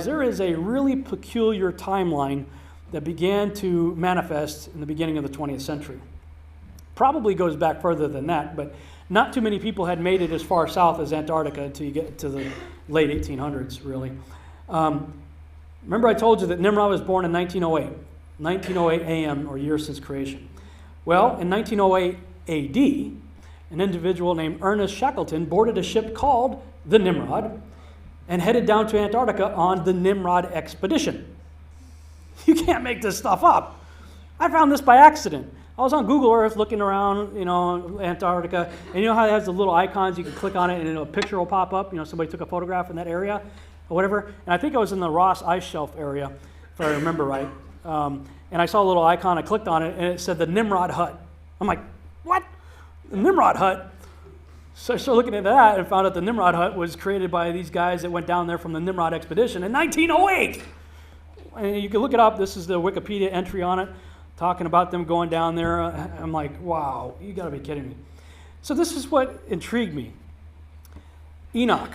there is a really peculiar timeline that began to manifest in the beginning of the 20th century. Probably goes back further than that, but not too many people had made it as far south as Antarctica until you get to the late 1800s, really. Remember I told you that Nimrod was born in 1908 AM, or year since creation. Well, in 1908 AD, an individual named Ernest Shackleton boarded a ship called the Nimrod and headed down to Antarctica on the Nimrod expedition. You can't make this stuff up. I found this by accident. I was on Google Earth looking around, Antarctica, and you know how it has the little icons, you can click on it and a picture will pop up, somebody took a photograph in that area or whatever. And I think I was in the Ross Ice Shelf area, if I remember right. And I saw a little icon, I clicked on it, and it said the Nimrod Hut. I'm like, what? The Nimrod Hut? So I started looking into that and found out the Nimrod Hut was created by these guys that went down there from the Nimrod expedition in 1908. And you can look it up. This is the Wikipedia entry on it, talking about them going down there. I'm like, wow, you got to be kidding me. So this is what intrigued me. Enoch.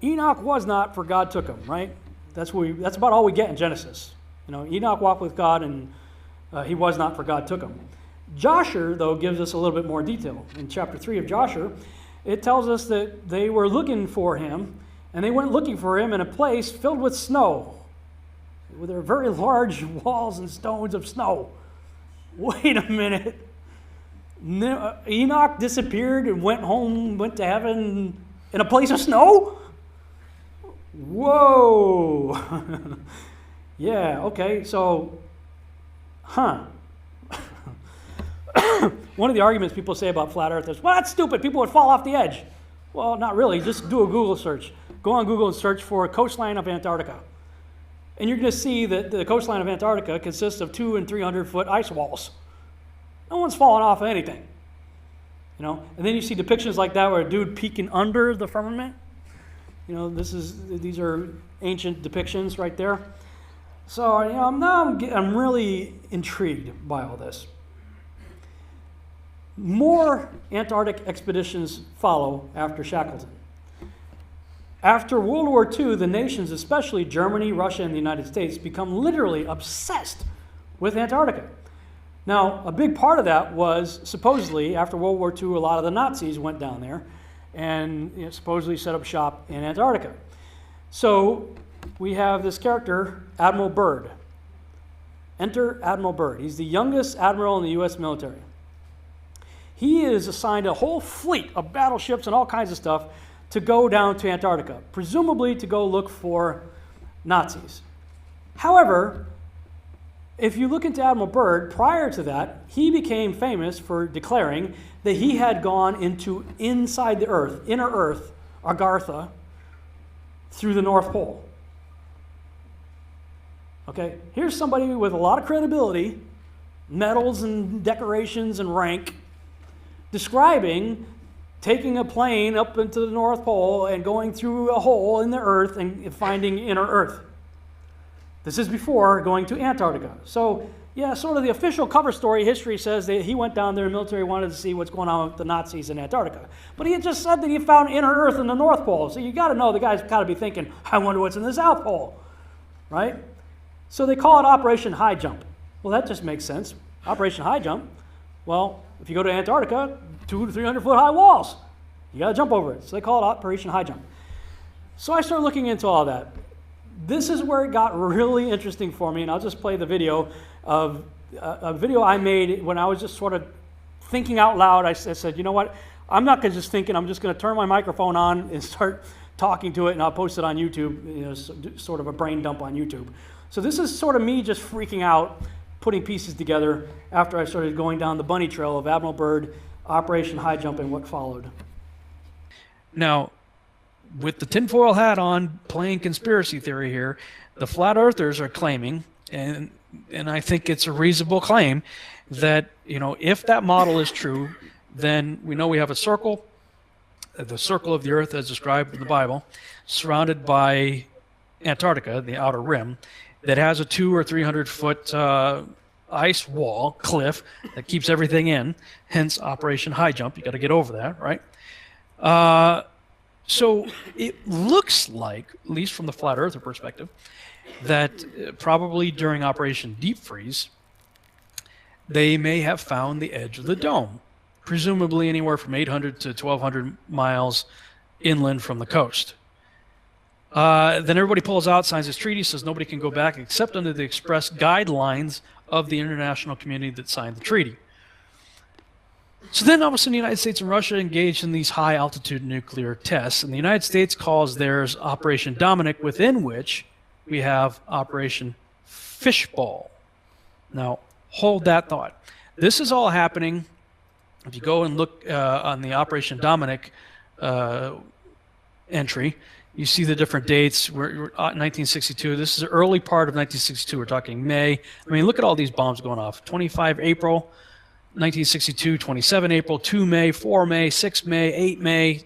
Enoch was not, for God took him, right? That's about all we get in Genesis. Enoch walked with God, and he was not, for God took him. Joshua, though, gives us a little bit more detail. In chapter 3 of Joshua, it tells us that they were looking for him, and they went looking for him in a place filled with snow. There were very large walls and stones of snow. Wait a minute. Enoch disappeared and went home, went to heaven in a place of snow? Whoa. Yeah, okay, so, One of the arguments people say about flat earth is, well, that's stupid. People would fall off the edge. Well, not really. Just do a Google search. Go on Google and search for coastline of Antarctica. And you're going to see that the coastline of Antarctica consists of 200 and 300 foot ice walls. No one's fallen off of anything. And then you see depictions like that where a dude peeking under the firmament. These are ancient depictions right there. So, I'm really intrigued by all this. More Antarctic expeditions follow after Shackleton. After World War II, the nations, especially Germany, Russia, and the United States, become literally obsessed with Antarctica. Now, a big part of that was, supposedly, after World War II, a lot of the Nazis went down there and supposedly set up shop in Antarctica. So we have this character, Admiral Byrd. Enter Admiral Byrd. He's the youngest admiral in the U.S. military. He is assigned a whole fleet of battleships and all kinds of stuff to go down to Antarctica, presumably to go look for Nazis. However, if you look into Admiral Byrd, prior to that, he became famous for declaring that he had gone inside the Earth, inner Earth, Agartha, through the North Pole. Okay, here's somebody with a lot of credibility, medals and decorations and rank, describing taking a plane up into the North Pole and going through a hole in the Earth and finding inner Earth. This is before going to Antarctica. So, yeah, sort of the official cover story history says that he went down there, the military wanted to see what's going on with the Nazis in Antarctica. But he had just said that he found inner Earth in the North Pole. So you got to know the guy's got to be thinking, I wonder what's in the South Pole, right? So they call it Operation High Jump. Well, that just makes sense. Operation High Jump. Well, if you go to Antarctica, 200 to 300 foot high walls. You got to jump over it. So they call it Operation High Jump. So I started looking into all that. This is where it got really interesting for me, and I'll just play the video of a video I made when I was just sort of thinking out loud. I said, you know what? I'm not going to just thinking. I'm just going to turn my microphone on and start talking to it, and I'll post it on YouTube, sort of a brain dump on YouTube. So this is sort of me just freaking out, putting pieces together after I started going down the bunny trail of Admiral Byrd, Operation High Jump, and what followed. Now, with the tinfoil hat on, playing conspiracy theory here, the flat earthers are claiming, and I think it's a reasonable claim, that if that model is true, then we know we have a circle, the circle of the earth as described in the Bible, surrounded by Antarctica, the outer rim, that has a 200 or 300 foot ice wall, cliff, that keeps everything in, hence Operation High Jump. You got to get over that, right? So it looks like, at least from the flat earther perspective, that probably during Operation Deep Freeze, they may have found the edge of the dome, presumably anywhere from 800 to 1,200 miles inland from the coast. Then everybody pulls out, signs this treaty, says nobody can go back except under the express guidelines of the international community that signed the treaty. So then all of a sudden the United States and Russia engaged in these high altitude nuclear tests, and the United States calls theirs Operation Dominic, within which we have Operation Fishbowl. Now, hold that thought. This is all happening, if you go and look on the Operation Dominic entry, you see the different dates. We're 1962. This is the early part of 1962. We're talking May. I mean, look at all these bombs going off. 25 April, 1962, 27 April, 2 May, 4 May, 6 May, 8 May,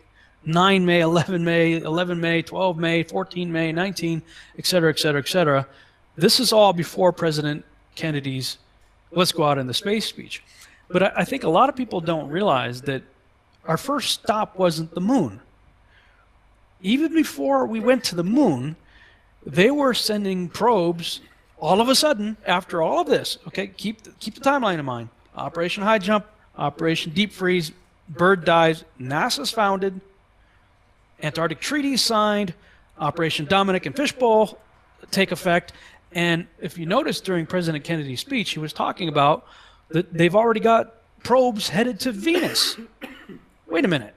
9 May, 11 May, 11 May, 12 May, 14 May, 19, et cetera, et cetera, et cetera. This is all before President Kennedy's "Let's go out in the space" speech. But I think a lot of people don't realize that our first stop wasn't the moon. Even before we went to the moon, they were sending probes all of a sudden after all of this. Okay, keep the timeline in mind. Operation High Jump, Operation Deep Freeze, Bird dies, NASA's founded, Antarctic Treaty signed, Operation Dominic and Fishbowl take effect. And if you notice during President Kennedy's speech, he was talking about that they've already got probes headed to Venus. Wait a minute.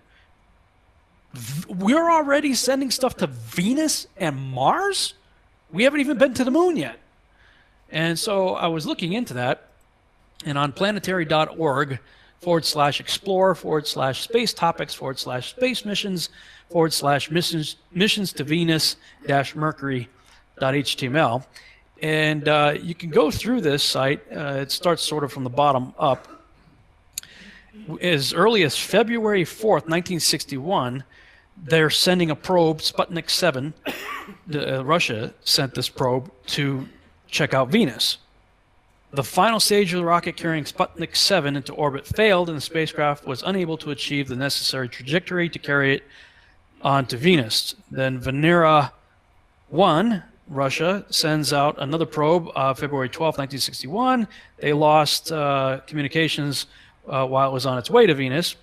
We're already sending stuff to Venus and Mars? We haven't even been to the moon yet. And so I was looking into that, and on planetary.org/explore/space topics /space missions missions to Venus-Mercury.html. And you can go through this site. It starts sort of from the bottom up. As early as February 4th, 1961, they're sending a probe, Sputnik 7. Russia sent this probe to check out Venus. The final stage of the rocket carrying Sputnik 7 into orbit failed, and the spacecraft was unable to achieve the necessary trajectory to carry it onto Venus. Then Venera 1, Russia, sends out another probe February 12, 1961. They lost communications while it was on its way to Venus.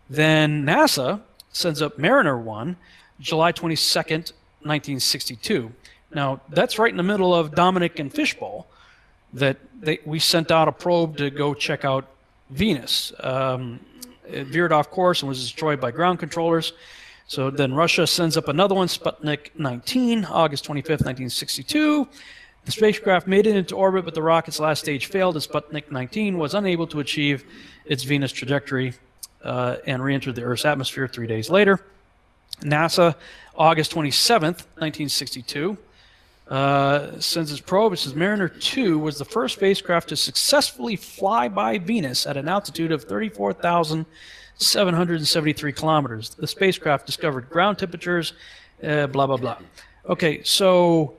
Then NASA sends up Mariner 1, July 22nd, 1962. Now, that's right in the middle of Dominic and Fishbowl, that we sent out a probe to go check out Venus. It veered off course and was destroyed by ground controllers. So then Russia sends up another one, Sputnik 19, August 25th, 1962. The spacecraft made it into orbit, but the rocket's last stage failed, and Sputnik 19 was unable to achieve its Venus trajectory and re-entered the Earth's atmosphere 3 days later. NASA, August 27th, 1962, sends its probe. It says Mariner 2 was the first spacecraft to successfully fly by Venus at an altitude of 34,773 kilometers. The spacecraft discovered ground temperatures, blah, blah, blah. Okay, so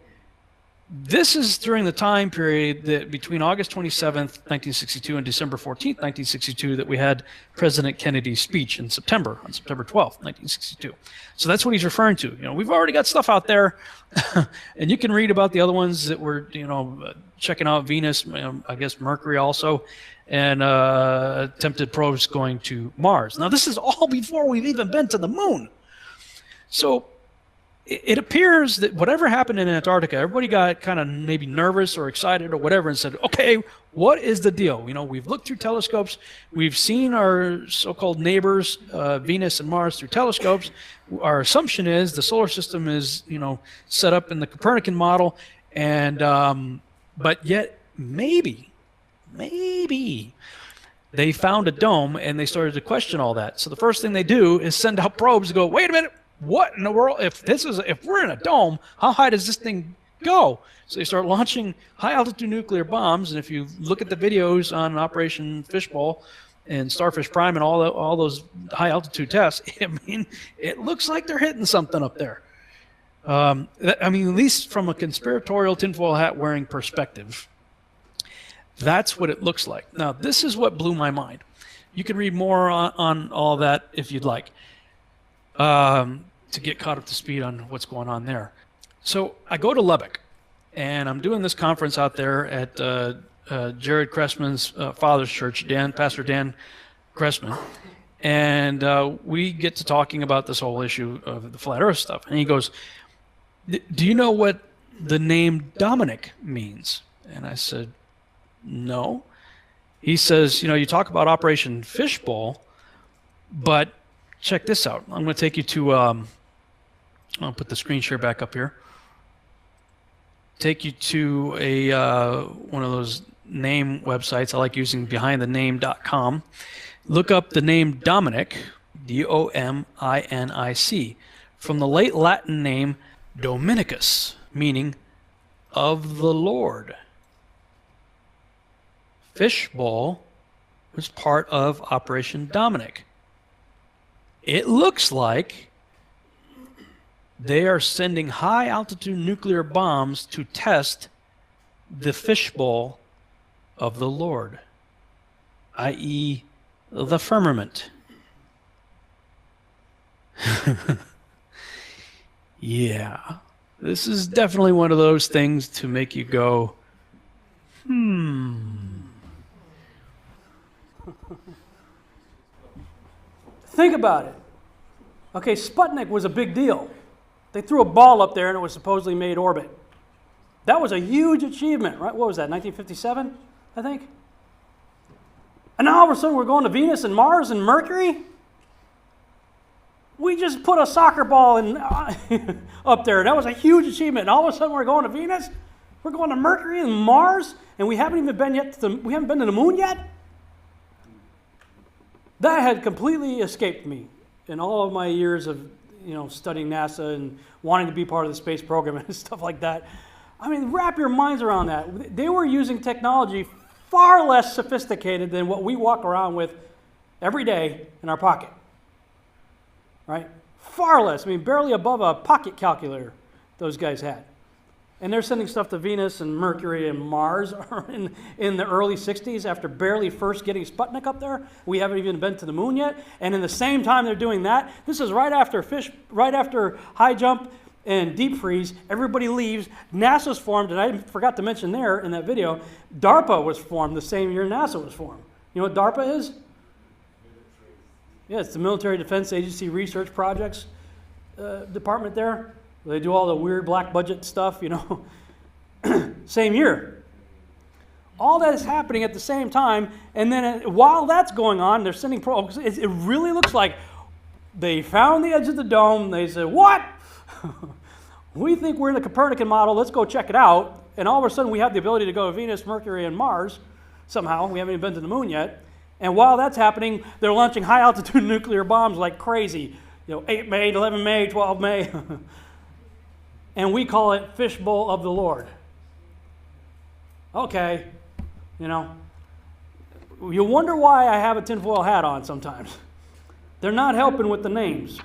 this is during the time period that between August 27th, 1962 and December 14th, 1962 that we had President Kennedy's speech in September, on September 12th, 1962. So that's what he's referring to. You know, we've already got stuff out there, and you can read about the other ones that were, checking out Venus, I guess Mercury also, and attempted probes going to Mars. Now, this is all before we've even been to the moon. So it appears that whatever happened in Antarctica, everybody got kind of maybe nervous or excited or whatever and said, okay, what is the deal? We've looked through telescopes. We've seen our so-called neighbors, Venus and Mars, through telescopes. Our assumption is the solar system is, set up in the Copernican model. And but yet maybe they found a dome and they started to question all that. So the first thing they do is send out probes to go, wait a minute, what in the world? If we're in a dome, how high does this thing go? So they start launching high altitude nuclear bombs. And if you look at the videos on Operation Fishbowl and Starfish Prime and all those high altitude tests, it looks like they're hitting something up there. At least from a conspiratorial tinfoil hat wearing perspective, that's what it looks like. Now, this is what blew my mind. You can read more on all that if you'd like. to get caught up to speed on what's going on there. So I go to Lubbock, and I'm doing this conference out there at Jared Cressman's father's church, Pastor Dan Cressman, and we get to talking about this whole issue of the flat Earth stuff. And he goes, "Do you know what the name Dominic means?" And I said, "No." He says, you talk about Operation Fishbowl, but check this out. I'm going to take you to, I'll put the screen share back up here. Take you to one of those name websites. I like using behindthename.com. Look up the name Dominic, Dominic, from the late Latin name Dominicus, meaning of the Lord. Fishbowl was part of Operation Dominic. It looks like they are sending high-altitude nuclear bombs to test the fishbowl of the Lord, i.e., the firmament. Yeah, this is definitely one of those things to make you go, Think about it. Okay, Sputnik was a big deal. They threw a ball up there and it was supposedly made orbit. That was a huge achievement, right? What was that, 1957, I think? And now all of a sudden we're going to Venus and Mars and Mercury? We just put a soccer ball up there. That was a huge achievement. And all of a sudden we're going to Venus? We're going to Mercury and Mars? And we haven't even been we haven't been to the moon yet? That had completely escaped me in all of my years of studying NASA and wanting to be part of the space program and stuff like that. I mean, wrap your minds around that. They were using technology far less sophisticated than what we walk around with every day in our pocket. Right? Far less. I mean, barely above a pocket calculator those guys had. And they're sending stuff to Venus and Mercury and Mars in the early 60s after barely first getting Sputnik up there. We haven't even been to the moon yet. And in the same time they're doing that, this is right after high jump and deep freeze. Everybody leaves. NASA's formed, and I forgot to mention there in that video, DARPA was formed the same year NASA was formed. You know what DARPA is? Yeah, it's the Military Defense Agency Research Projects department there. They do all the weird black budget stuff, Same year. All that is happening at the same time, and then while that's going on, they're sending probes. It really looks like they found the edge of the dome. They said, "What? We think we're in the Copernican model. Let's go check it out." And all of a sudden, we have the ability to go to Venus, Mercury, and Mars. Somehow, we haven't even been to the moon yet. And while that's happening, they're launching high-altitude nuclear bombs like crazy. 8 May, 11 May, 12 May. And we call it Fishbowl of the Lord. Okay, you wonder why I have a tinfoil hat on sometimes. They're not helping with the names.